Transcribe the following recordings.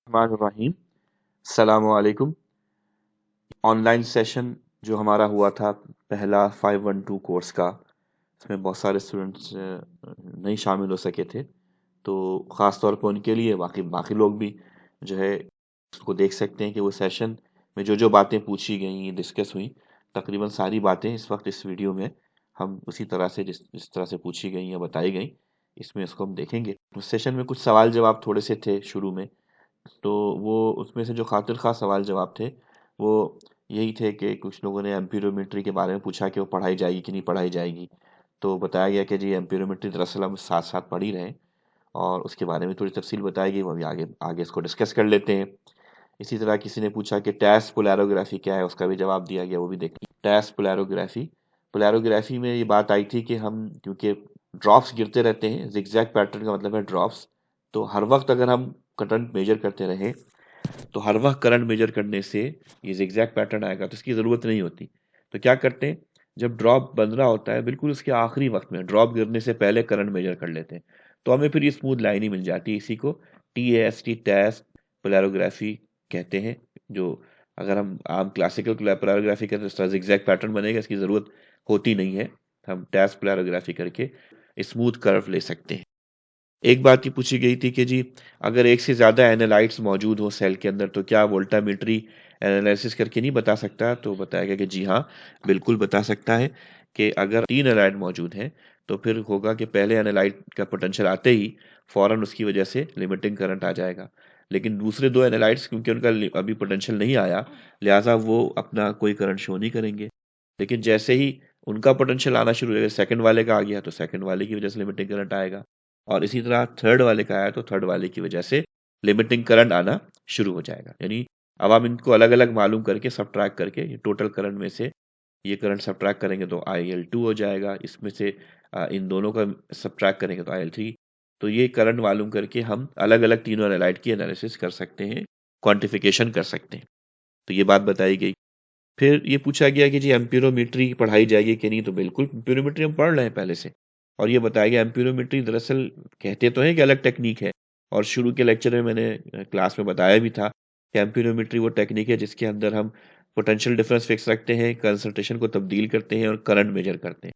रहीम सलामुअलैकुम। Online session जो हमारा हुआ था पहला 512 कोर्स का, इसमें बहुत सारे स्टूडेंट्स नहीं शामिल हो सके थे, तो ख़ास तौर पर उनके लिए बाकी बाकी लोग भी जो है उसको देख सकते हैं कि वो सेशन में जो जो बातें पूछी गई डिस्कस हुई, तकरीबन सारी बातें इस वक्त इस वीडियो में हम उसी तरह से जिस तरह से पूछी गई या बताई गई, इसमें इसको हम देखेंगे। उस सेशन में कुछ सवाल जवाब थोड़े से थे शुरू में, तो वो उसमें से जो खातिर ख़ास सवाल जवाब थे वो यही थे कि कुछ लोगों ने एम्पिरोमेट्री के बारे में पूछा कि वो पढ़ाई जाएगी कि नहीं पढ़ाई जाएगी। तो बताया गया कि जी एम्पिरोमेट्री दरअसल हम साथ साथ पढ़ ही रहे हैं और उसके बारे में थोड़ी तफसील बताई गई, वो अभी आगे आगे इसको डिस्कस कर लेते हैं। इसी तरह किसी ने पूछा कि टैस पोलैरोग्राफी क्या है, उसका भी जवाब दिया गया, वो भी देखें। टैस पोलैरोग्राफी पोलैरोग्राफी में ये बात आई थी कि हम क्योंकि ड्रॉप्स गिरते रहते हैं, जिगजैग पैटर्न का मतलब है ड्रॉप्स, तो हर वक्त अगर हम करंट मेजर करते रहें तो हर वक्त करंट मेजर करने से ये जिगजैग पैटर्न आएगा, तो इसकी ज़रूरत नहीं होती। तो क्या करते हैं, जब ड्रॉप बन रहा होता है बिल्कुल उसके आखिरी वक्त में ड्रॉप गिरने से पहले करंट मेजर कर लेते हैं, तो हमें फिर ये स्मूथ लाइन ही मिल जाती है। इसी को TAST टैस्ट पोलैरोग्राफी कहते हैं। जो अगर हम आम क्लासिकल पोलैरोग्राफी करते हैं तो इस तरह जिगजैग पैटर्न बनेगा, इसकी ज़रूरत होती नहीं है। हम टैस्ट पोलैरोग्राफी करके स्मूथ कर्व ले सकते हैं। एक बात ये पूछी गई थी कि जी अगर एक से ज़्यादा एनालाइट्स मौजूद हो सेल के अंदर तो क्या वोल्टामेट्री एनालिसिस करके नहीं बता सकता? तो बताया गया कि जी हाँ, बिल्कुल बता सकता है कि अगर 3 एनालाइट मौजूद हैं तो फिर होगा कि पहले एनालाइट का पोटेंशियल आते ही फ़ौरन उसकी वजह से लिमिटिंग करंट आ जाएगा। लेकिन दूसरे 2 एनालाइट्स क्योंकि उनका अभी पोटेंशियल नहीं आया, लिहाजा वो अपना कोई करंट शो नहीं करेंगे। लेकिन जैसे ही उनका पोटेंशियल आना शुरू हो जाएगा, सेकंड वाले का आ गया तो सेकंड वाले की वजह से लिमिटिंग करंट आएगा, और इसी तरह थर्ड वाले का आया तो थर्ड वाले की वजह से लिमिटिंग करंट आना शुरू हो जाएगा। यानी अब हम इनको अलग अलग मालूम करके सब्ट्रैक्ट करके टोटल करंट में से ये करंट सब्ट्रैक्ट करेंगे तो IL2 हो जाएगा, इसमें से इन दोनों का सब्ट्रैक्ट करेंगे तो IL3। तो ये करंट मालूम करके हम अलग अलग तीनों एनालाइट की एनालिसिस कर सकते हैं, क्वांटिफिकेशन कर सकते हैं। तो ये बात बताई गई। फिर ये पूछा गया कि जी एम्पिरोमेट्री पढ़ाई जाएगी कि नहीं, तो बिल्कुल एम्पिरोमेट्री हम पढ़ रहे हैं पहले से, और ये बताया गया एम्पिरोमेट्री दरअसल कहते तो हैं कि अलग टेक्निक है, और शुरू के लेक्चर में मैंने क्लास में बताया भी था कि एम्पिरोमेट्री वो टेक्निक है जिसके अंदर हम पोटेंशियल डिफरेंस फिक्स रखते हैं, कंसंट्रेशन को तब्दील करते हैं और करंट मेजर करते हैं।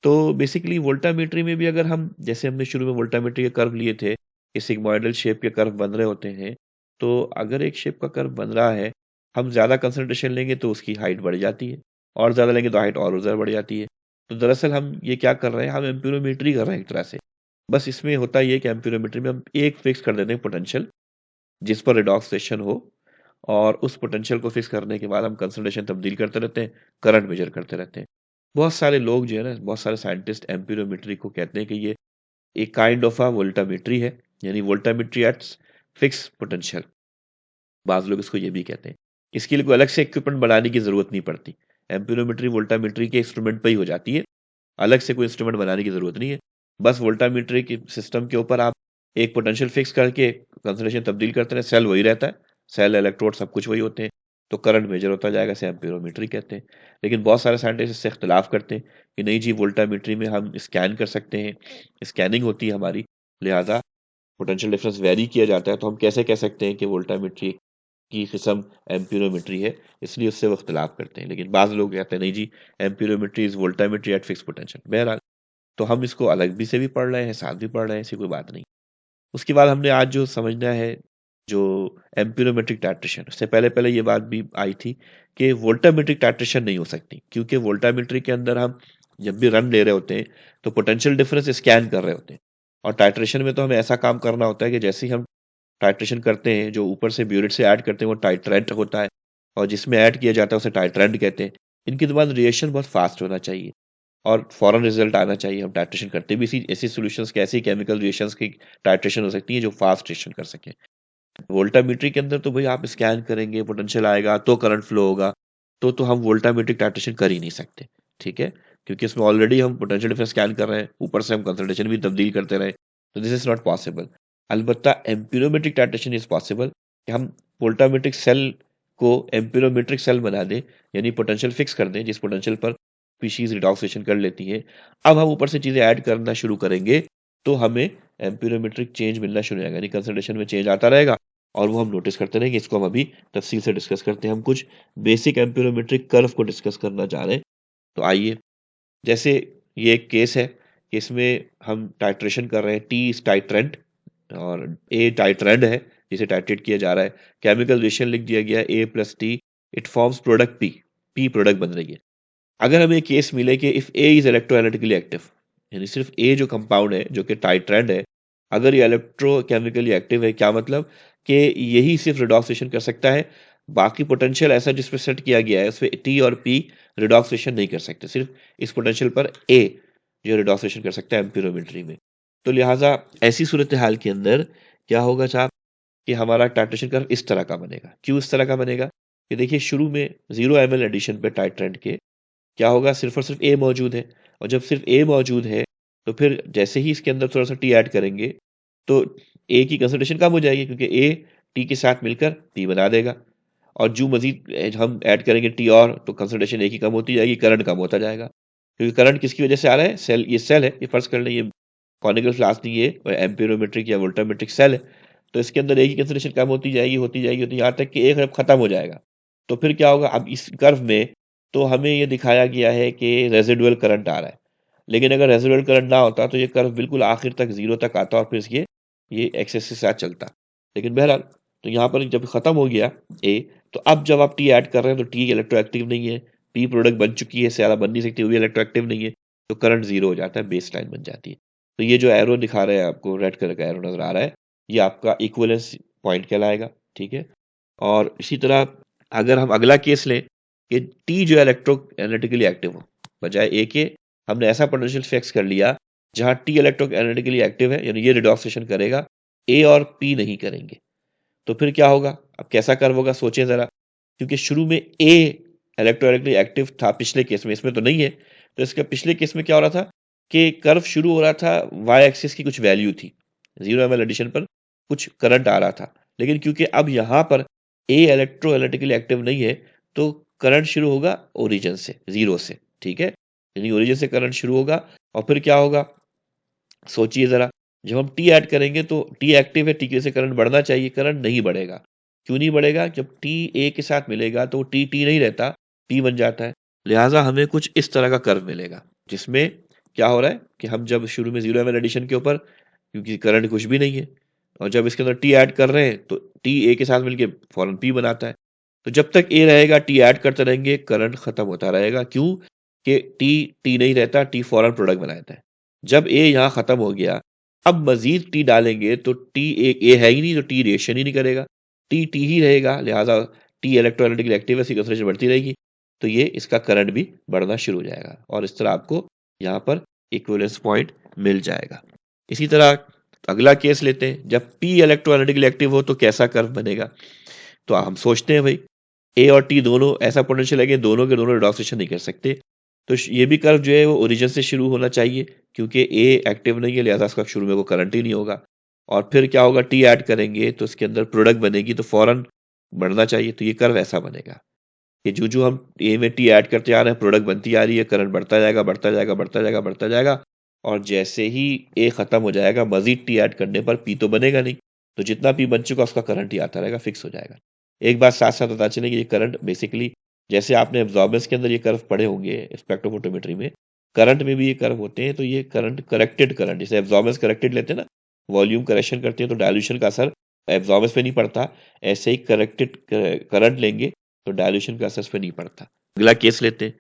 तो बेसिकली वोल्टामेट्री में भी अगर हम जैसे हमने शुरू में वोल्टामेट्री के कर्व लिए थे कि सिग्मोइडल शेप के कर्व बन रहे होते हैं, तो अगर एक शेप का कर्व बन रहा है, हम ज़्यादा कंसंट्रेशन लेंगे तो उसकी हाइट बढ़ जाती है, और ज़्यादा लेंगे तो हाइट और ज़्यादा बढ़ जाती है। तो दरअसल हम ये क्या कर रहे हैं, हम एम्पिरोमेट्री कर रहे हैं एक तरह से। बस इसमें होता ये है कि एम्पिरोमेट्री में हम एक फिक्स कर देते हैं पोटेंशियल जिस पर रिडॉक्सेशन हो, और उस पोटेंशियल को फिक्स करने के बाद हम कंसंट्रेशन तब्दील करते रहते हैं, करंट मेजर करते रहते हैं। बहुत सारे लोग जो है ना, बहुत सारे साइंटिस्ट एम्पिरोमेट्री को कहते हैं कि ये एक काइंड ऑफ अ वोल्टामेट्री है, यानी वोल्टामेट्री एट्स फिक्स पोटेंशियल। बाज़ लोग इसको ये भी कहते हैं। इसके लिए कोई अलग से इक्विपमेंट बनाने की ज़रूरत नहीं पड़ती। एम्पिरोमेट्री वोल्टामेट्री के इंस्ट्रूमेंट पे ही हो जाती है। अलग से कोई इंस्ट्रूमेंट बनाने की ज़रूरत नहीं है। बस वोल्टामेट्री के सिस्टम के ऊपर आप एक पोटेंशियल फिक्स करके कंसंट्रेशन तब्दील करते हैं, सेल वही रहता है, सेल, इलेक्ट्रोड सब कुछ वही होते हैं, तो करंट मेजर होता जाएगा, इसे एम्पिरोमेट्री कहते हैं। लेकिन बहुत सारे साइंटिस्ट इससे इख्तिलाफ करते हैं कि नहीं जी, वोल्टामेट्री में हम स्कैन कर सकते हैं, स्कैनिंग होती है हमारी, लिहाजा पोटेंशियल डिफरेंस वेरी किया जाता है, तो हम कैसे कह सकते हैं कि वोल्टामेट्री की किस्म एम्पिरोमेट्री है, इसलिए उससे वो इख्तिलाफ करते हैं। लेकिन बाज़ लोग कहते हैं नहीं जी, amperometry is voltammetry at fix potential. बहरहाल, तो हम इसको अलग भी से भी पढ़ रहे हैं, साथ भी पढ़ रहे हैं, ऐसी कोई बात नहीं। उसके बाद हमने आज जो समझना है, जो एम्पिरोमेट्रिक टाइट्रेशन, उससे पहले पहले ये बात भी आई थी कि वोल्टामेट्रिक टाइट्रेशन नहीं हो सकती, क्योंकि वोल्टामेट्री के अंदर हम जब भी रन ले रहे होते हैं तो पोटेंशियल डिफरेंस स्कैन कर रहे होते हैं, और टाइट्रेशन में तो हमें ऐसा काम करना होता है कि जैसे ही हम टाइट्रेशन करते हैं, जो ऊपर से ब्यूरेट से ऐड करते हैं वो टाइट्रेंट होता है, और जिसमें ऐड किया जाता है उसे टाइट्रेंट कहते हैं। इनके बाद रिएक्शन बहुत फास्ट होना चाहिए और फौरन रिजल्ट आना चाहिए। हम टाइट्रेशन करते भी इसी ऐसी सॉल्यूशंस के, ऐसी केमिकल रिएक्शंस की टाइट्रेशन हो सकती है जो फास्ट रिएक्शन कर सके। वोल्टामेट्री के अंदर तो भाई आप स्कैन करेंगे, पोटेंशियल आएगा तो करंट फ्लो होगा, तो हम वोल्टामेट्रिक टाइट्रेशन कर ही नहीं सकते, ठीक है, क्योंकि इसमें ऑलरेडी हम पोटेंशियल डिफरेंस स्कैन कर रहे हैं, ऊपर से हम कंसंट्रेशन भी तब्दील करते रहे, तो दिस इज नॉट पॉसिबल। अलबत्ता एम्पिरोमेट्रिक टाइट्रेशन इज पॉसिबल कि हम वोल्टामेट्रिक सेल को एम्पिरोमेट्रिक सेल बना दें, यानी पोटेंशियल फिक्स कर दें जिस पोटेंशियल पर स्पीशीज रिडॉक्सेशन कर लेती है। अब हम ऊपर से चीज़ें ऐड करना शुरू करेंगे तो हमें एम्पिरोमेट्रिक चेंज मिलना शुरू हो जाएगा, यानी कंसंट्रेशन में चेंज आता रहेगा, और वो हम नोटिस करते रहेंगे। इसको हम अभी तफसील से डिस्कस करते हैं। हम कुछ बेसिक एम्पिरोमेट्रिक कर्व को डिस्कस करना चाह रहे हैं। तो आइए, जैसे ये एक केस है, केस में हम टाइट्रेशन कर रहे हैं, टी इज टाइट्रेंट और ए टाइट्रेंड है जिसे टाइट्रेट किया जा रहा है। केमिकल रिएक्शन लिख दिया गया है A plus T, it forms product P, P product बन रही है। अगर हमें केस मिले कि if A is electroanalytically active, यानी सिर्फ ए जो कंपाउंड है जो कि टाइट्रेंड है, अगर ये इलेक्ट्रोकेमिकली एक्टिव है, क्या मतलब कि यही सिर्फ रिडॉक्सिएशन कर सकता है, बाकी पोटेंशियल ऐसा जिस पे सेट किया गया है उसमें टी और पी रिडॉक्सिएशन नहीं कर सकते, सिर्फ इस पोटेंशियल पर ए जो रिडॉक्सिएशन कर सकता है एम्पिरोमेट्री में। तो लिहाजा ऐसी सूरत हाल के अंदर क्या होगा साहब कि हमारा टाइट्रेशन कर्व इस तरह का बनेगा। क्यों इस तरह का बनेगा? कि देखिए, शुरू में 0 ml एडिशन पे टाइट्रेंड के क्या होगा, सिर्फ और सिर्फ ए मौजूद है, और जब सिर्फ ए मौजूद है तो फिर जैसे ही इसके अंदर थोड़ा सा टी ऐड करेंगे तो ए की कंसंट्रेशन कम हो जाएगी, क्योंकि ए टी के साथ मिलकर पी बना देगा, और जो मजीद हम ऐड करेंगे टी और, तो कंसंट्रेशन ए की कम होती जाएगी, करंट कम होता जाएगा। क्योंकि करंट किसकी वजह से आ रहा है? सेल, ये सेल है, ये फर्ज कर लें ये कॉनिकल फ्लास्क नहीं है, एम्पिरोमेट्रिक या वोल्टामेट्रिक सेल है, तो इसके अंदर ए की कंसंट्रेशन कम होती जाएगी होती जाएगी होती, यहाँ तक कि ए जब खत्म हो जाएगा। तो फिर क्या होगा, अब इस कर्व में तो हमें ये दिखाया गया है कि रेजिडुअल करंट आ रहा है, लेकिन अगर रेजिडुअल करंट ना होता तो ये कर्व बिल्कुल आखिर तक जीरो तक आता और फिर ये एक्सेस के साथ चलता। लेकिन बहरहाल, तो यहाँ पर जब खत्म हो गया ए, तो अब जब आप टी ऐड कर रहे हैं तो टी इलेक्ट्रोएक्टिव नहीं है, पी प्रोडक्ट बन चुकी है, ज्यादा बन नहीं सकती, वो भी इलेक्ट्रोएक्टिव नहीं है, तो करंट जीरो हो जाता है, बेस लाइन बन जाती है। तो ये जो एरो दिखा रहे हैं आपको, रेड कलर का एरो नजर आ रहा है, ये आपका इक्विवेलेंस पॉइंट कहलाएगा, ठीक है। और इसी तरह अगर हम अगला केस लें कि टी जो इलेक्ट्रोएनालिटिकली एक्टिव हो, बजाय ए के हमने ऐसा पोटेंशियल फिक्स कर लिया जहां टी इलेक्ट्रोएनालिटिकली एक्टिव है, यानी ये रिडॉक्सिएशन करेगा, ए और पी नहीं करेंगे। तो फिर क्या होगा, अब कैसा कर्व होगा सोचें जरा, क्योंकि शुरू में ए इलेक्ट्रोएनालिटिकली एक्टिव था पिछले केस में, इसमें तो नहीं है। तो इसके पिछले केस में क्या हो रहा था कि कर्व शुरू हो रहा था, वाई एक्सिस की कुछ वैल्यू थी, 0 ml एडिशन पर कुछ करंट आ रहा था, लेकिन क्योंकि अब यहां पर ए इलेक्ट्रोएनालिटिकली एक्टिव नहीं है तो करंट शुरू होगा ओरिजिन से, जीरो से, ठीक है। यानी ओरिजिन से करंट शुरू होगा, और फिर क्या होगा सोचिए जरा, जब हम टी ऐड करेंगे तो टी एक्टिव है, टी की वजह से करंट बढ़ना चाहिए, करंट नहीं बढ़ेगा। क्यों नहीं बढ़ेगा? जब टी ए के साथ मिलेगा तो टी टी नहीं रहता, पी बन जाता है। लिहाजा हमें कुछ इस तरह का कर्व मिलेगा जिसमें क्या हो रहा है कि हम जब शुरू में 0 ml एडिशन के ऊपर, क्योंकि करंट कुछ भी नहीं है, और जब इसके अंदर टी ऐड कर रहे हैं तो टी ए के साथ मिलके फौरन पी बनाता है। तो जब तक ए रहेगा टी ऐड करते रहेंगे, करंट खत्म होता रहेगा। क्यों? कि टी टी नहीं रहता, टी फौरन प्रोडक्ट बनाता है। जब ए यहाँ खत्म हो गया, अब मजीद टी डालेंगे तो टी ए है ही नहीं, तो टी रिएक्शन ही नहीं करेगा, टी टी ही रहेगा, लिहाजा टी इलेक्ट्रोएनालिटिकली एक्टिव है, कंसंट्रेशन बढ़ती रहेगी, तो ये इसका करंट भी बढ़ना शुरू हो जाएगा, और इस तरह आपको यहाँ पर इक्विवेलेंस पॉइंट मिल जाएगा। इसी तरह अगला केस लेते हैं, जब पी इलेक्ट्रोएनालिटिकली एक्टिव हो तो कैसा कर्व बनेगा। तो हम सोचते हैं भाई ए और टी दोनों ऐसा पोटेंशियल है कि दोनों के दोनों रिडॉक्सिएशन नहीं कर सकते, तो ये भी कर्व जो है वो ओरिजिन से शुरू होना चाहिए, क्योंकि ए एक्टिव नहीं है, लिहाजा इसका शुरू में वो करंट ही नहीं होगा। और फिर क्या होगा, टी ऐड करेंगे तो इसके अंदर प्रोडक्ट बनेगी, तो फौरन बढ़ना चाहिए, तो ये कर्व ऐसा बनेगा कि जो जो हम ए में टी ऐड करते आ रहे हैं, प्रोडक्ट बनती आ रही है, करंट बढ़ता जाएगा बढ़ता जाएगा बढ़ता जाएगा बढ़ता जाएगा, और जैसे ही ए खत्म हो जाएगा, मजीद टी ऐड करने पर पी तो बनेगा नहीं, तो जितना पी बन चुका उसका करंट ही आता रहेगा, फिक्स हो जाएगा। एक बात साथ साथ पता चले कि ये करंट बेसिकली, जैसे आपने एब्जॉर्बेंस के अंदर ये कर्व पढ़े होंगे स्पेक्ट्रोफोटोमेट्री में, करंट में भी ये कर्व होते हैं, तो ये करंट करेक्टेड करंट, जैसे एब्जॉर्बेंस करेक्टेड लेते हैं ना, वॉल्यूम करेक्शन करते हैं तो डायल्यूशन का असर एब्जॉर्बेंस पे नहीं पड़ता, ऐसे ही करेक्टेड करंट लेंगे तो डायल्यूशन का असर पे नहीं पड़ता। अगला केस लेते हैं,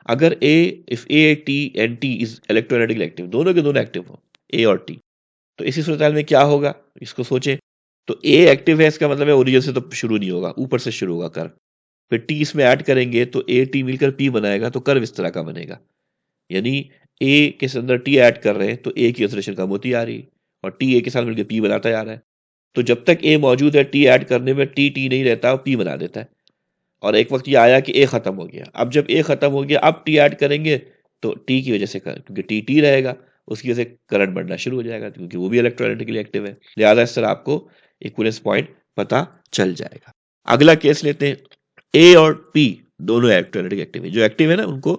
अगर A if A T and T is electroanalytically active, दोनों के दोनों एक्टिव हो, ए और टी, तो इसी सूरत में क्या होगा, इसको सोचें। तो ए एक्टिव है, इसका मतलब है ओरिजिन से तो शुरू नहीं होगा, ऊपर से शुरू होगा कर्व, फिर टी इसमें ऐड करेंगे तो ए टी मिलकर पी बनाएगा, तो कर्व इस तरह का बनेगा। यानी ए के अंदर टी ऐड कर रहे हैं तो ए की कंसंट्रेशन कम होती आ रही है, और टी ए के साथ मिलकर पी बनाता जा रहा है। तो जब तक ए मौजूद है, टी ऐड करने में टी टी नहीं रहता, पी बना देता है। और एक वक्त ये आया कि ए खत्म हो गया, अब जब ए खत्म हो गया, अब टी ऐड करेंगे तो टी की वजह से क्योंकि टी टी रहेगा, उसकी वजह से करंट बढ़ना शुरू हो जाएगा, क्योंकि वो भी इलेक्ट्रोनेटिकली एक्टिव है, लिहाजा इस तरह आपको इक्विवेलेंस पॉइंट पता चल जाएगा। अगला केस लेते हैं, ए और पी दोनों इलेक्ट्रोनेटिकली एक्टिव है, जो एक्टिव है ना उनको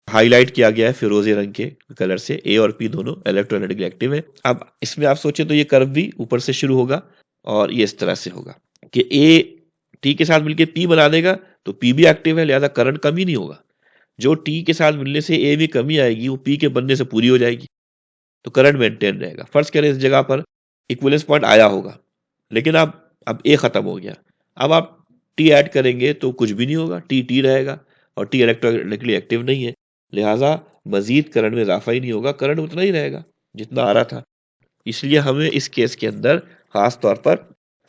हाईलाइट किया गया है फिरोजी रंग के कलर से, ए और पी दोनों इलेक्ट्रोनेटिकली एक्टिव है। अब इसमें आप सोचे तो ये कर्व भी ऊपर से शुरू होगा और ये इस तरह से होगा। कि ए टी के साथ मिलकर पी बना देगा तो पी भी एक्टिव है, लिहाजा करंट कम ही नहीं होगा। जो टी के साथ मिलने से ए में कमी आएगी वो पी के बनने से पूरी हो जाएगी, तो करंट मेंटेन रहेगा। फर्ज करें इस जगह पर इक्विवेलेंस पॉइंट आया होगा, लेकिन अब ए खत्म हो गया, अब आप टी ऐड करेंगे तो कुछ भी नहीं होगा, टी टी रहेगा और टी इलेक्ट्रोनेगेटिवली एक्टिव नहीं है, लिहाजा मजीद करंट में इजाफा ही नहीं होगा, करंट उतना ही रहेगा जितना आ रहा था। इसलिए हमें इस केस के अंदर खास तौर पर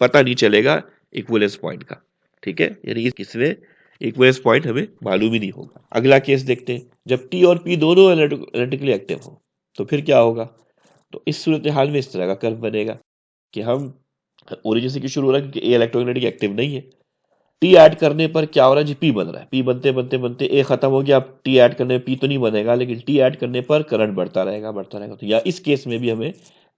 पता नहीं चलेगा इक्विवेलेंस पॉइंट का, ठीक है, यानी इसमें इक्विवेलेंस पॉइंट हमें मालूम ही नहीं होगा। अगला केस देखते हैं, जब टी और पी दोनों एनालिटिकली एक्टिव हो तो फिर क्या होगा। तो इस सूरत हाल में इस तरह का कर्व बनेगा कि हम ओरिजिन से क्यों शुरू हो रहा है, क्योंकि ए इलेक्ट्रोनेगेटिव एक्टिव नहीं है। टी ऐड करने पर क्या हो रहा है जी, पी बन रहा है, पी बनते बनते बनते ए खत्म हो गया, अब टी ऐड करने पी तो नहीं बनेगा, लेकिन टी ऐड करने पर करंट बढ़ता रहेगा बढ़ता रहेगा। तो या इस केस में भी हमें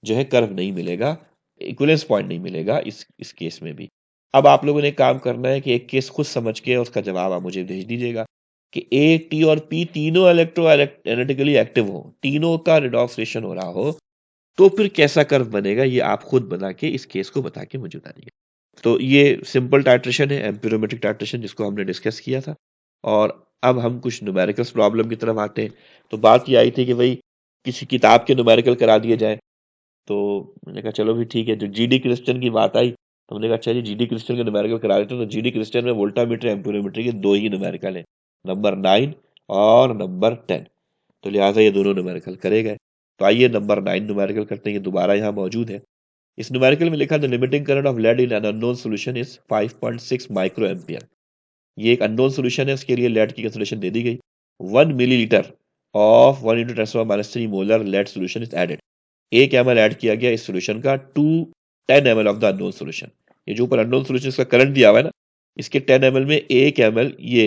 जो है कर्व नहीं मिलेगा, इक्विवेलेंस पॉइंट नहीं मिलेगा इस केस में भी। अब आप लोगों ने काम करना है कि एक केस खुद समझ के उसका जवाब आप मुझे भेज दीजिएगा कि ए टी और पी तीनों इलेक्ट्रोएनेटिकली एक्टिव हो, तीनों का रिडॉक्स रिएक्शन हो रहा हो, तो फिर कैसा कर्व बनेगा, ये आप खुद बना के इस केस को बता के मुझे बता दीजिए। तो ये सिंपल टाइट्रेशन है, एम्पिरोमेट्रिक टाइट्रेशन, जिसको हमने डिस्कस किया था। और अब हम कुछ न्यूमेरिकल्स प्रॉब्लम की तरफ आते हैं। तो बात ये आई थी कि भाई किसी किताब के न्यूमेरिकल करा दिए जाए, तो मैंने कहा चलो भी ठीक है। जो जीडी क्रिस्टन की बात आई तो हमने कहा अच्छा जी जीडी क्रिस्टन के न्यूमेरिकल करा देते हैं। तो जीडी क्रिस्टन में वोल्टामीटर एम्पिरोमेट्री के दो ही न्यूमेरिकल है, नंबर 9 और नंबर 10, तो लिहाजा ये दोनों न्यूमेरिकल करे गए। तो आइए नंबर 9 न्यूमेरिकल करते हैं, ये दोबारा यहाँ मौजूद है। इस न्यूमेरिकल में लिखा the limiting current of lead in an unknown solution is 5.6 micro ampere. ये एक अननोन सॉल्यूशन है, उसके लिए लेड की कंसंट्रेशन दे दी गई। 1 millilitre of 1 × 10⁻³ molar lead solution is added. 1 ml add किया गया इस सॉल्यूशन का to 10 ml of the unknown solution. ये जो ऊपर अननोन सॉल्यूशन इसका करंट दिया हुआ है ना, इसके 10 ml में 1 ml ये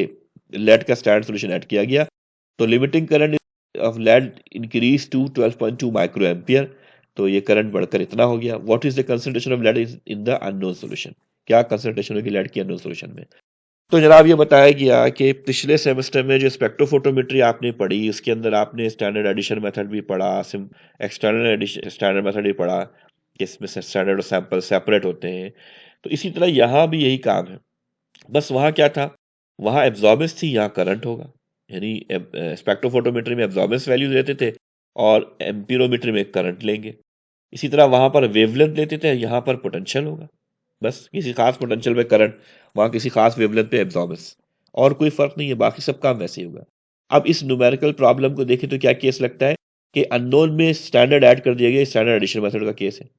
लेड का स्टैंडर्ड सॉल्यूशन ऐड किया गया। तो limiting current of lead increase to 12.2 micro ampere. तो ये करंट बढ़कर इतना हो गया। What is the concentration of lead in the unknown solution, क्या कंसंट्रेशन होगी लेड की अननोन सॉल्यूशन में। तो जनाब ये बताया गया कि पिछले सेमेस्टर में जो स्पेक्ट्रोफोटोमेट्री आपने पढ़ी, उसके अंदर आपने स्टैंडर्ड एडिशन मेथड भी पढ़ा, एक्सटर्नल स्टैंडर्ड मेथड भी पढ़ा कि इसमें से स्टैंडर्ड और सैंपल सेपरेट होते हैं। तो इसी तरह यहाँ भी यही काम है, बस वहाँ क्या था, वहाँ एब्जॉर्बेंस थी, यहाँ करंट होगा। यानी स्पेक्ट्रोफोटोमेट्री में एब्जॉर्बेंस वैल्यू लेते थे और एम्पीरोमेट्री में करंट लेंगे। इसी तरह वहाँ पर वेवलेंथ लेते थे, यहाँ पर पोटेंशियल होगा। बस किसी खास पोटेंशियल पे करंट, वहाँ किसी खास वेवलेंथ पे एब्जॉर्बेंस, और कोई फर्क नहीं है, बाकी सब काम वैसे ही होगा। अब इस न्यूमेरिकल प्रॉब्लम को देखें तो क्या केस लगता है कि अननोन में स्टैंडर्ड ऐड कर दिया गया, स्टैंडर्ड एडिशन मेथड का केस है।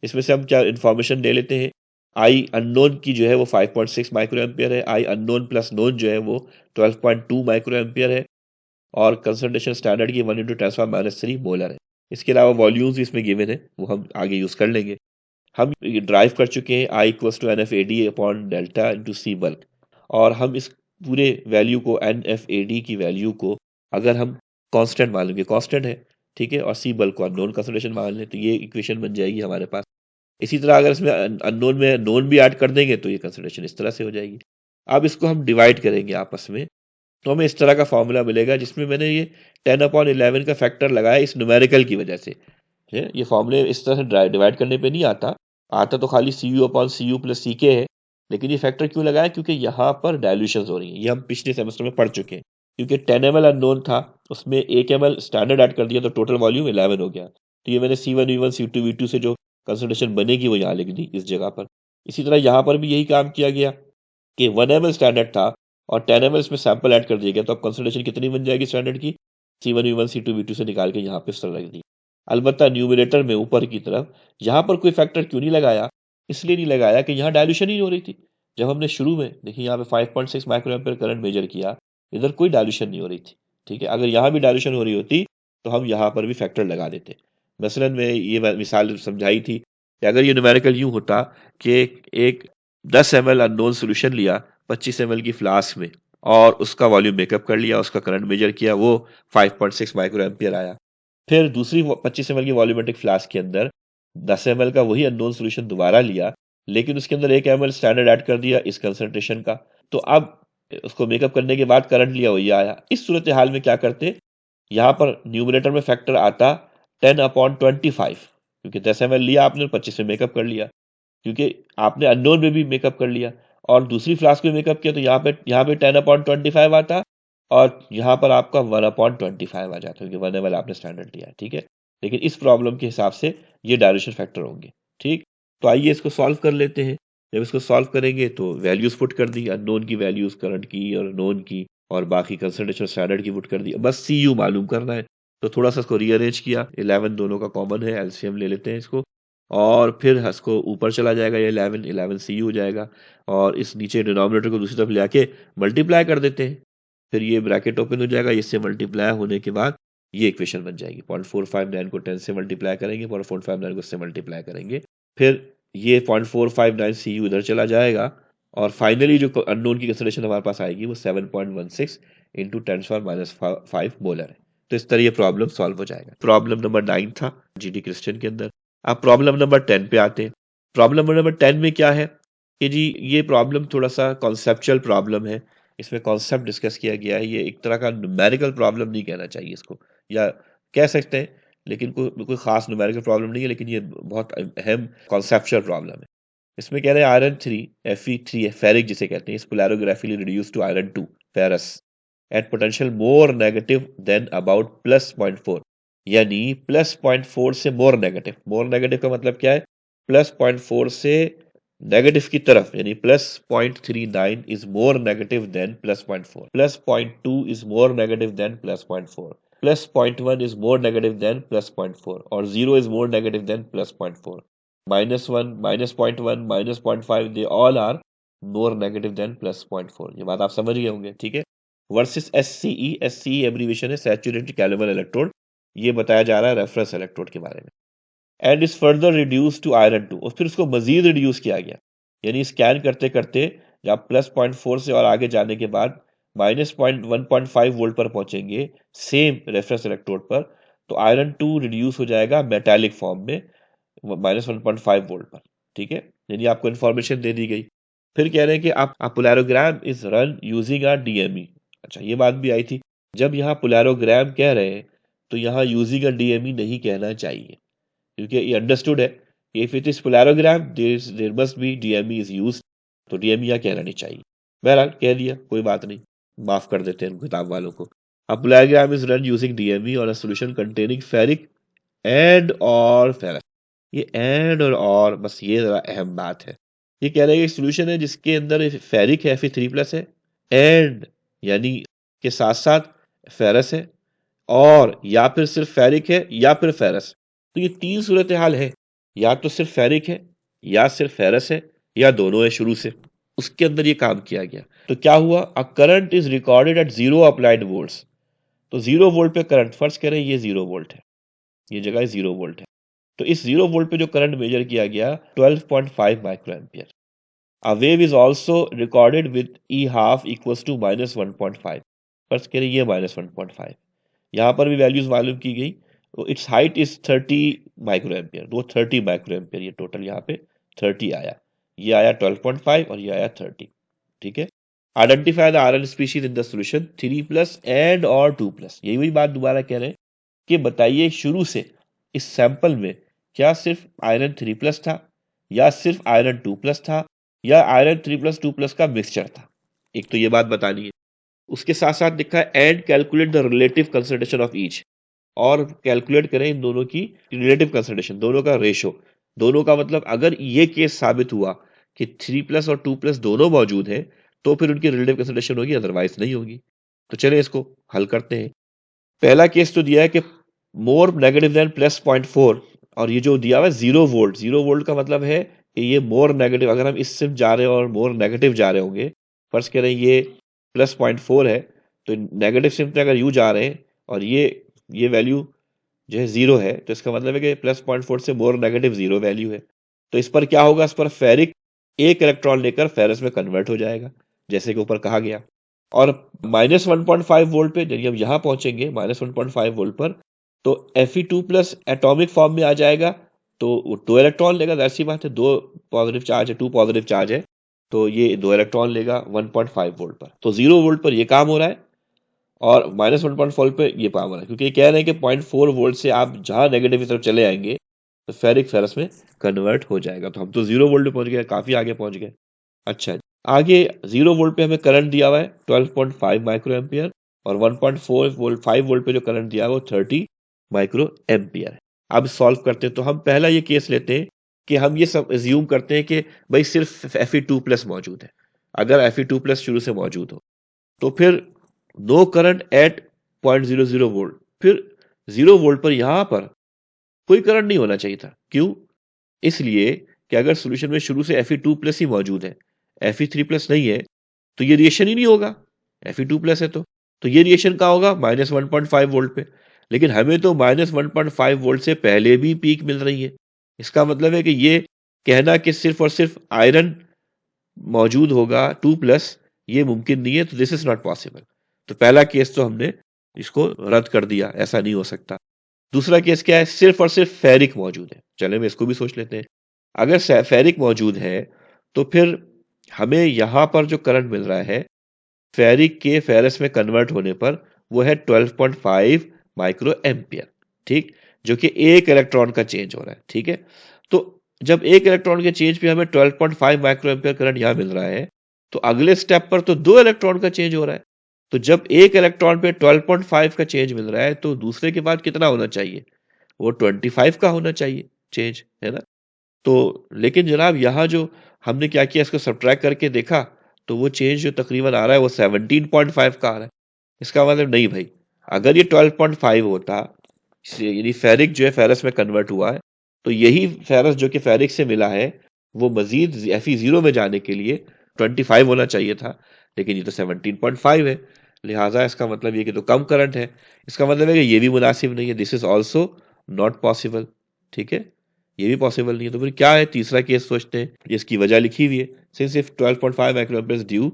इसमें से हम क्या इन्फॉर्मेशन ले लेते हैं, आई अननोन की जो है वो 5.6 माइक्रो एम्पियर है, आई अननोन प्लस नोन जो है वो 12.2 माइक्रो एम्पियर है, और कंसंट्रेशन स्टैंडर्ड की 1 × 10⁻³ मोलर है। इसके अलावा वॉल्यूम्स भी इसमें गिवन है, वो हम आगे यूज कर लेंगे। हम ड्राइव कर चुके हैं I = NFAD/डेल्टा × C बल्क, और हम इस पूरे वैल्यू को NFAD की वैल्यू को अगर हम कांस्टेंट मान लेंगे, कांस्टेंट है ठीक है, और C बल्क को अननोन कंसंट्रेशन मान लें, तो ये इक्वेशन बन जाएगी हमारे पास। इसी तरह अगर इसमें अननोन में नोन भी ऐड कर देंगे तो ये कंसंट्रेशन इस तरह से हो जाएगी। अब इसको हम डिवाइड करेंगे आपस में, तो हमें इस तरह का फॉर्मूला मिलेगा, जिसमें मैंने ये 10/11 का फैक्टर लगाया इस न्यूमेरिकल की वजह से। ये फॉर्मूले इस तरह से डिवाइड करने पे नहीं आता, आता तो खाली CU/CU + CK है, लेकिन ये फैक्टर क्यों लगाया, क्योंकि यहाँ पर डायल्यूशन हो रही है। ये हम पिछले सेमेस्टर में पढ़ चुके हैं। क्योंकि 10 ml अननोन था, उसमें 1 ml स्टैंडर्ड ऐड कर दिया तो टोटल वॉल्यूम 11 हो गया। तो ये मैंने C1V1 C2 V2 से जो कंसंट्रेशन बनेगी वो यहाँ लिख दी इस जगह पर। इसी तरह यहाँ पर भी यही काम किया गया कि 1 ml स्टैंडर्ड था और 10 ml इसमें सैंपल ऐड कर दिया गया, तो अब कंसंट्रेशन कितनी बन जाएगी स्टैंडर्ड की, C1V1 C2 V2 से निकाल के यहाँ पे इस तरह रख दी। अलबत्ता न्यूमरेटर में ऊपर की तरफ यहाँ पर कोई फैक्टर क्यों नहीं लगाया, इसलिए नहीं लगाया कि यहाँ डायल्यूशन ही हो रही थी। जब हमने शुरू में देखिए यहाँ पे 5.6 माइक्रो एम्पियर करंट मेजर किया, इधर कोई डायल्यूशन नहीं हो रही थी, ठीक है। अगर यहाँ भी डायल्यूशन हो रही होती तो हम यहाँ पर भी फैक्टर लगा देते। मसलन मैं ये मिसाल समझाई थी कि अगर ये न्यूमेरिकल यूं होता कि एक 10 ml अननोन सोल्यूशन लिया 25 ml की फ्लास्क में, और उसका वॉल्यूम मेकअप कर लिया, उसका करंट मेजर किया, वो 5.6 माइक्रो एम्पियर आया। फिर दूसरी 25 ml की वॉल्यूमेट्रिक फ्लास्क के अंदर 10 ml का वही अननोन सॉल्यूशन दोबारा लिया, लेकिन उसके अंदर 1 ml स्टैंडर्ड ऐड कर दिया इस कंसंट्रेशन का। तो अब उसको मेकअप करने के बाद करंट लिया वही आया। इस सूरत हाल में क्या करते, यहाँ पर न्यूमरेटर में फैक्टर आता 10/25, क्योंकि 10 ml लिया आपने 25 में मेकअप कर लिया। क्योंकि आपने अननोन में भी मेकअप कर लिया और दूसरी फ्लास्क में मेकअप किया, तो यहाँ पे 10/25 आता और यहाँ पर आपका 1/25 आ जाता है, क्योंकि 1 ml आपने स्टैंडर्ड लिया है, ठीक है। लेकिन इस प्रॉब्लम के हिसाब से ये डायल्यूशन फैक्टर होंगे, ठीक। तो आइए इसको सॉल्व कर लेते हैं। जब इसको सॉल्व करेंगे तो वैल्यूज पुट कर दी, अननोन की वैल्यूज, करंट की और नोन की, और बाकी कंसंट्रेशन स्टैंडर्ड की पुट कर दी। बस सी यू मालूम करना है, तो थोड़ा सा इसको रीअरेंज किया। 11 दोनों का कॉमन है, एलसीएम ले लेते हैं इसको, और फिर इसको ऊपर चला जाएगा, ये 11 सी यू हो जाएगा, और इस नीचे डिनोमिनेटर को दूसरी तरफ ले आके मल्टीप्लाई कर देते हैं। फिर ये ब्रैकेट ओपन हो जाएगा, इससे मल्टीप्लाई होने के बाद ये इक्वेशन बन जाएगी। 0.459 को 10 से मल्टीप्लाई करेंगे, 0.459 को इससे मल्टीप्लाई करेंगे, फिर ये 0.459 सी यू इधर चला जाएगा, और फाइनली जो अननोन की कंसिडरेशन हमारे पास आएगी वो 7.16 इंटू 10⁻⁵ मोलर है। तो इस तरह ये प्रॉब्लम सॉल्व हो जाएगा। प्रॉब्लम नंबर 9 था जीडी क्रिश्चियन के अंदर। अब प्रॉब्लम नंबर 10 पे आते हैं। प्रॉब्लम नंबर 10 में क्या है कि जी ये प्रॉब्लम थोड़ा सा कॉन्सेप्चुअल प्रॉब्लम है। इसमें कॉन्सेप्ट डिस्कस किया गया है। ये एक तरह का न्यूमेरिकल प्रॉब्लम नहीं कहना चाहिए इसको, या कह सकते हैं, लेकिन कोई खास न्यूमेरिकल प्रॉब्लम नहीं है, लेकिन ये बहुत अहम कॉन्सेप्चुअल प्रॉब्लम है। इसमें कह रहे हैं आयरन 3 Fe3 फेरिक जिसे कहते हैं, is polarographically reduce to iron 2 ferrous at potential more negative than about +0.4, यानी +0.4 से मोर नेगेटिव। मोर नेगेटिव का मतलब क्या है? +0.4 से नेगेटिव की तरफ, यानी +0.39 is more negative than +0.4, +0.2 is more negative than +0.4, +0.1 is more negative than +0.4, और 0 is more negative than +0.4। -1, -0.1, -0.5 they all are more negative than +0.4। ये बात आप समझ गए होंगे, ठीक है। वर्सेस SCE एब्रीविएशन है सैचुरेटेड कैल्विन इलेक्ट्रोड। ये बताया जा रहा है रेफरेंस इलेक्ट्रोड के बारे में। And is further reduce to iron 2, और फिर उसको मजीद रिड्यूस किया गया, यानी स्कैन करते करते जब +0.4 से और आगे जाने के बाद -1.5 वोल्ट पर पहुंचेंगे सेम रेफरेंस इलेक्ट्रोड पर, तो आयरन 2 रिड्यूस हो जाएगा मेटालिक फॉर्म में -1.5 वोल्ट पर, ठीक है। यानी आपको इन्फॉर्मेशन दे दी गई। फिर कह रहे हैं कि आप पोलैरोग्राम is run using a DME। अच्छा, ये बात भी आई थी। जब यहाँ पोलैरोग्राम कह रहे हैं तो यहाँ यूजिंग अ DME नहीं कहना चाहिए, क्योंकि ये अंडरस्टूड है कि if it is polarogram there must be DME is used, तो DME यहाँ कहना नहीं चाहिए। बहरहाल कह दिया, कोई बात नहीं, माफ कर देते हैं किताब वालों को। अब पोलैरोग्राम इज रन यूजिंग DME और a solution containing ferric and और फेरस। ये एंड और बस ये जरा अहम बात है। ये कह रहे हैं कि सोल्यूशन है जिसके अंदर फेरिक है, Fe3+ है, एंड यानी के साथ साथ फेरस है, और या फिर सिर्फ फेरिक है या फिर फेरस। तो ये तीन सूरत हाल है, या तो सिर्फ फेरिक है, या सिर्फ फेरस है, या दोनों है शुरू से। उसके अंदर ये काम किया गया। तो क्या हुआ? A current is recorded at 0 applied volts. तो 0 वोल्ट पे करंट, फर्ज करें ये 0 वोल्ट है, ये जगह 0 वोल्ट है। तो इस 0 वोल्ट पे जो करंट मेजर किया गया 12.5 micro ampere. A wave is also recorded with E½ equals to -1.5। First करें ये -1.5, यहाँ पर भी वैल्यूज मालूम की गई। तो it's height is 30 micro ampere, वो 30 माइक्रो एम्पियर, ये टोटल यहाँ पे 30 आया, ये आया 12.5 और ये आया 30, ठीक है। Identify the iron species in the solution 3+ and और 2+। यही वही बात दोबारा कह रहे हैं कि बताइए शुरू से इस सैंपल में क्या सिर्फ आयरन 3+ था, या सिर्फ आयरन 2+ था, या आयरन 3+, 2+ का मिक्सचर था। एक तो ये बात बतानी है। उसके साथ साथ लिखा है and calculate the relative concentration of each, और कैलकुलेट करें इन दोनों की रिलेटिव कंसंट्रेशन, दोनों का रेशो। दोनों का मतलब अगर ये केस साबित हुआ कि 3+ और 2+ दोनों मौजूद है, तो फिर उनकी रिलेटिव कंसंट्रेशन होगी, अदरवाइज नहीं होगी। तो चलिए इसको हल करते हैं। पहला केस तो दिया है कि मोर नेगेटिव देन +0.4, और ये जो दिया हुआ है 0 वोल्ट, 0 वोल्ट का मतलब है कि ये मोर नेगेटिव, अगर हम इस सिर्फ जा रहे हैं और मोर नेगेटिव जा रहे होंगे, फर्ज करें ये +0.4 है, तो नेगेटिव सिम्प में अगर यू जा रहे हैं और ये वैल्यू जो है 0 है, तो इसका मतलब है कि +0.4 से मोर नेगेटिव 0 वैल्यू है। तो इस पर क्या होगा? इस पर फेरिक एक इलेक्ट्रॉन लेकर फेरस में कन्वर्ट हो जाएगा, जैसे कि ऊपर कहा गया। और -1.5 वोल्ट पे जब यहाँ पहुंचेंगे -1.5 वोल्ट पर, तो Fe2+ एटॉमिक फॉर्म में आ जाएगा, तो 2 इलेक्ट्रॉन लेगा। वैसी बात है, 2 पॉजिटिव चार्ज है, 2 पॉजिटिव चार्ज है, तो ये 2 इलेक्ट्रॉन लेगा 1.5 वोल्ट पर। तो 0 वोल्ट पर ये काम हो रहा है, और -1.5 पे ये काम हो रहा है, क्योंकि ये कह रहे हैं कि 0.4 वोल्ट से आप जहां नेगेटिव की तरफ चले आएंगे तो फेरिक फेरस में कन्वर्ट हो जाएगा। तो हम तो 0 वोल्ट पे पहुंच गए, काफी आगे पहुंच गए। अच्छा, आगे 0 वोल्ट पे हमें करंट दिया हुआ है 12.5 माइक्रो एम्पियर, और 1.4 वोल्ट 5 वोल्ट पे जो करंट दिया हुआ है वो 30 माइक्रो एम्पियर है। अब सॉल्व करते हैं, तो हम पहला ये केस लेते हैं कि हम ये सब एज्यूम करते हैं कि भाई सिर्फ Fe2+ मौजूद है। अगर Fe2+ शुरू से मौजूद हो तो फिर नो करंट एट 0.00 वोल्ट, फिर 0 वोल्ट पर यहां पर कोई करंट नहीं होना चाहिए था। क्यों? इसलिए कि अगर सॉल्यूशन में शुरू से Fe2+ ही मौजूद है, Fe3+ नहीं है, तो ये रिएक्शन ही नहीं होगा। Fe2+ है तो ये रिएक्शन कहाँ होगा? -1.5 वोल्ट पे। लेकिन हमें तो -1.5 वोल्ट से पहले भी पीक मिल रही है। इसका मतलब है कि ये कहना कि सिर्फ और सिर्फ आयरन मौजूद होगा 2+, ये मुमकिन नहीं है, तो दिस इज नॉट पॉसिबल। तो पहला केस तो हमने इसको रद्द कर दिया, ऐसा नहीं हो सकता। दूसरा केस क्या है? सिर्फ और सिर्फ फेरिक मौजूद है। चले हम इसको भी सोच लेते हैं। अगर फेरिक मौजूद है तो फिर हमें यहां पर जो करंट मिल रहा है फेरिक के फेरस में कन्वर्ट होने पर वो है 12.5 माइक्रो एम्पियर। ठीक, जो कि एक इलेक्ट्रॉन का चेंज हो रहा है। ठीक है, तो जब एक इलेक्ट्रॉन के चेंज पे हमें 12.5 माइक्रो एम्पियर करंट यहां मिल रहा है, तो अगले स्टेप पर तो 2 इलेक्ट्रॉन का चेंज हो रहा है। तो जब एक इलेक्ट्रॉन पे 12.5 का चेंज मिल रहा है तो दूसरे के बाद कितना होना चाहिए? वो 25 का होना चाहिए चेंज, है ना? तो लेकिन जनाब यहाँ जो हमने क्या किया, इसको सब्ट्रैक्ट करके देखा तो वो चेंज जो तकरीबन आ रहा है वो 17.5 का आ रहा है। इसका मतलब नहीं भाई, अगर ये 12.5 होता, यानी फेरिक जो है फेरस में कन्वर्ट हुआ है, तो यही फेरस जो कि फेरिक से मिला है वो मजीद Fe0 में जाने के लिए 25 होना चाहिए था, लेकिन ये तो 17.5 है। लिहाजा इसका मतलब ये कि तो कम करंट है। इसका मतलब है कि ये भी मुनासिब नहीं है, this is also not possible. ठीक है, ये भी पॉसिबल नहीं है। तो फिर क्या है? तीसरा केस सोचते हैं, जिसकी वजह लिखी हुई है। Since if 12.5 microampere due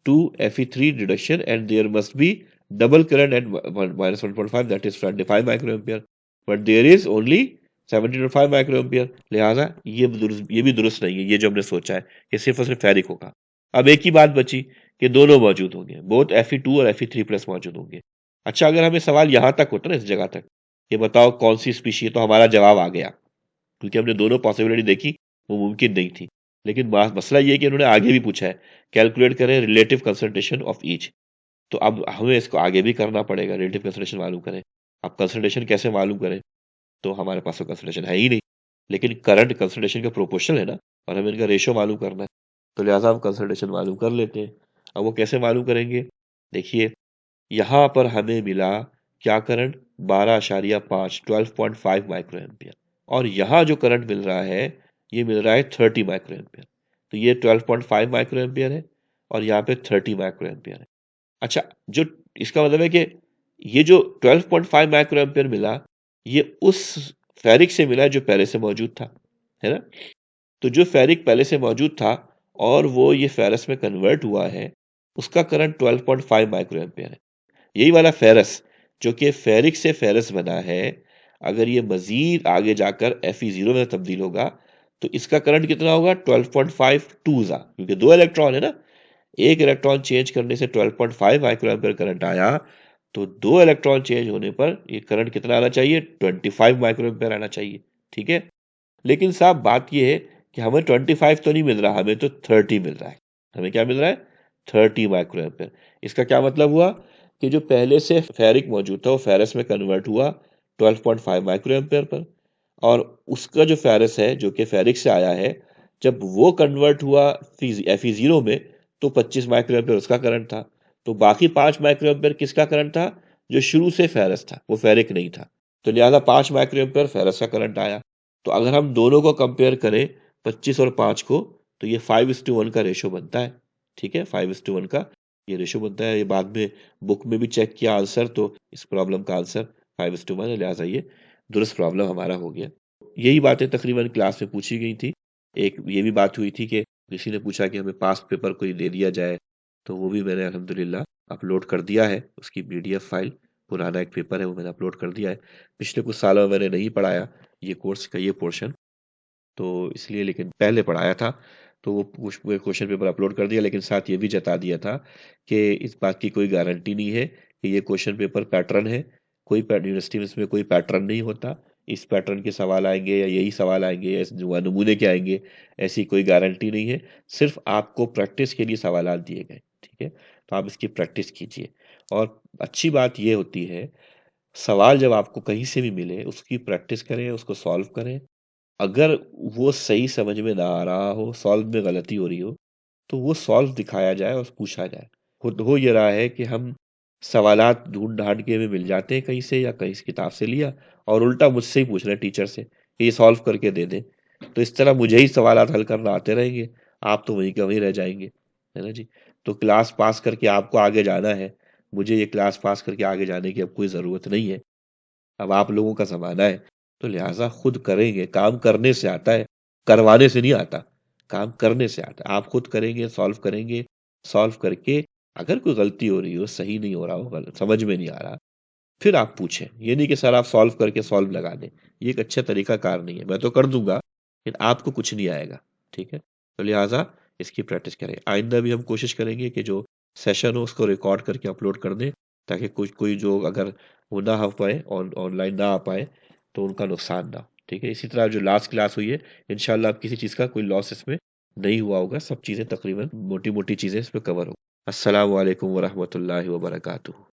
to Fe3 reduction and there must be double current at -1.5, that is 25 microampere, but there is only 17.5 microampere। लिहाजा ये भी दुरुस्त नहीं है, ये जो हमने सोचा है कि सिर्फ और सिर्फ फेरिक होगा। अब एक ही बात बची कि दोनों मौजूद होंगे, बोथ Fe2 और Fe3+ मौजूद होंगे। अच्छा, अगर हमें सवाल यहां तक होता ना, इस जगह तक, ये बताओ कौन सी स्पीशी, तो हमारा जवाब आ गया, क्योंकि हमने दोनों पॉसिबिलिटी देखी, वो मुमकिन नहीं थी। लेकिन मसला ये है कि उन्होंने आगे भी पूछा है, कैलकुलेट करें रिलेटिव कंसंट्रेशन ऑफ ईच। तो अब हमें इसको आगे भी करना पड़ेगा, रिलेटिव कंसंट्रेशन मालूम करें। अब कंसंट्रेशन कैसे मालूम करें? तो हमारे पास तो कंसंट्रेशन है ही नहीं, लेकिन करंट कंसंट्रेशन का प्रोपोर्शनल है ना, और हमें इनका रेशो मालूम करना है। तो लिहाजा हम कंसंट्रेशन मालूम कर लेते हैं। अब वो कैसे मालूम करेंगे? देखिए, यहाँ पर हमें मिला क्या करंट? 12.5, 12.5 माइक्रो एम्पियर, और यहाँ जो करंट मिल रहा है ये मिल रहा है 30 माइक्रो एम्पियर। तो ये 12.5 माइक्रो एम्पियर है और यहाँ पे 30 माइक्रो एम्पियर है। अच्छा, जो इसका मतलब है कि ये जो 12.5 माइक्रो एम्पियर मिला, ये उस फेरिक से मिला जो पहले से मौजूद था, है ना? तो जो फेरिक पहले से मौजूद था और वो ये फेरस में कन्वर्ट हुआ है, उसका करंट 12.5 माइक्रो एम्पियर है। यही वाला फेरस जो कि फेरिक से फेरस बना है, अगर ये मजीद आगे जाकर Fe0 में तब्दील होगा तो इसका करंट कितना होगा? 12.5 टूजा, क्योंकि 2 इलेक्ट्रॉन है ना, एक इलेक्ट्रॉन चेंज करने से 12.5 माइक्रो एम्पियर करंट आया, तो 2 इलेक्ट्रॉन चेंज होने पर ये करंट कितना आना चाहिए? 25 माइक्रो एम्पियर आना चाहिए। ठीक है, लेकिन साहब बात ये है कि हमें 25 तो नहीं मिल रहा, हमें तो 30 मिल रहा है। हमें क्या मिल रहा है? 30 माइक्रो एम्पियर। इसका क्या मतलब हुआ कि जो पहले से फेरिक मौजूद था वो फेरस में कन्वर्ट हुआ 12.5 माइक्रो एम्पियर पर, और उसका जो फेरस है जो कि फेरिक से आया है, जब वो कन्वर्ट हुआ Fe0 में तो 25 माइक्रो एम्पियर उसका करंट था। तो बाकी 5 माइक्रो एम्पियर किसका करंट था? जो शुरू से फेरस था, वो फेरिक नहीं था। तो लिहाजा 5 माइक्रो एम्पियर फेरस का करंट आया। तो अगर हम दोनों को कंपेयर करें 25 और 5 को, तो ये 5:1 का रेशो बनता है। ठीक है, 5:1 का ये रेशो बनता है। ये बाद में बुक में भी चेक किया आंसर, तो इस प्रॉब्लम का आंसर 5:1 है, लिहाजा ये दुरुस्त प्रॉब्लम हमारा हो गया। यही बातें तकरीबन क्लास में पूछी गई थी। एक ये भी बात हुई थी कि किसी ने पूछा कि हमें पास्ट पेपर कोई दे दिया जाए, तो वो भी मैंने अल्हम्दुलिल्लाह अपलोड कर दिया है, उसकी PDF फाइल। पुराना एक पेपर है वो मैंने अपलोड कर दिया है। पिछले कुछ सालों में मैंने नहीं पढ़ाया ये कोर्स का ये पोर्शन, तो इसलिए, लेकिन पहले पढ़ाया था, तो वो क्वेश्चन पेपर अपलोड कर दिया। लेकिन साथ ये भी जता दिया था कि इस बात की कोई गारंटी नहीं है कि ये क्वेश्चन पेपर पैटर्न है। कोई यूनिवर्सिटी में इसमें कोई पैटर्न नहीं होता, इस पैटर्न के सवाल आएंगे या यही सवाल आएंगे या इस नमूने के आएंगे, ऐसी कोई गारंटी नहीं है। सिर्फ आपको प्रैक्टिस के लिए सवालात दिए गए, ठीक है। तो आप इसकी प्रैक्टिस कीजिए। और अच्छी बात ये होती है, सवाल जब आपको कहीं से भी मिले उसकी प्रैक्टिस करें, उसको सॉल्व करें। अगर वो सही समझ में ना आ रहा हो, सॉल्व में गलती हो रही हो, तो वो सॉल्व दिखाया जाए और पूछा जाए। हो ये रहा है कि हम सवालात ढूंढ ढांड के हमें मिल जाते हैं कहीं से या कहीं से किताब से लिया, और उल्टा मुझसे ही पूछ रहे हैं टीचर से कि ये सॉल्व करके दे दे। तो इस तरह मुझे ही सवालात हल करना आते रहेंगे, आप तो वहीं के वहीं रह जाएंगे, है ना जी। तो क्लास पास करके आपको आगे जाना है, मुझे ये क्लास पास करके आगे जाने की अब कोई ज़रूरत नहीं है। अब आप लोगों का ज़माना है, तो लिहाजा खुद करेंगे। काम करने से आता है, करवाने से नहीं आता। काम करने से आता है। आप खुद करेंगे, सॉल्व करेंगे, सॉल्व करके अगर कोई गलती हो रही हो, सही नहीं हो रहा हो, समझ में नहीं आ रहा, फिर आप पूछें। ये नहीं कि सर आप सॉल्व करके सॉल्व लगा दें, ये एक अच्छा तरीका कार नहीं है। मैं तो कर दूंगा लेकिन आपको कुछ नहीं आएगा, ठीक है। तो लिहाजा इसकी प्रैक्टिस करें। आइंदा भी हम कोशिश करेंगे कि जो सेशन हो उसको रिकॉर्ड करके अपलोड कर दें, ताकि कोई कोई जो अगर वो ना हो पाए, ऑनलाइन ना आ पाए, तो उनका नुकसान ना हो, ठीक है। इसी तरह जो लास्ट क्लास हुई है, इंशाल्लाह अब किसी चीज़ का कोई लॉस इसमें नहीं हुआ होगा। सब चीज़ें तकरीबन मोटी मोटी चीज़ें इसमें कवर हो। अस्सलाम वालेकुम वरहमतुल्लाहि वबरकातुहू।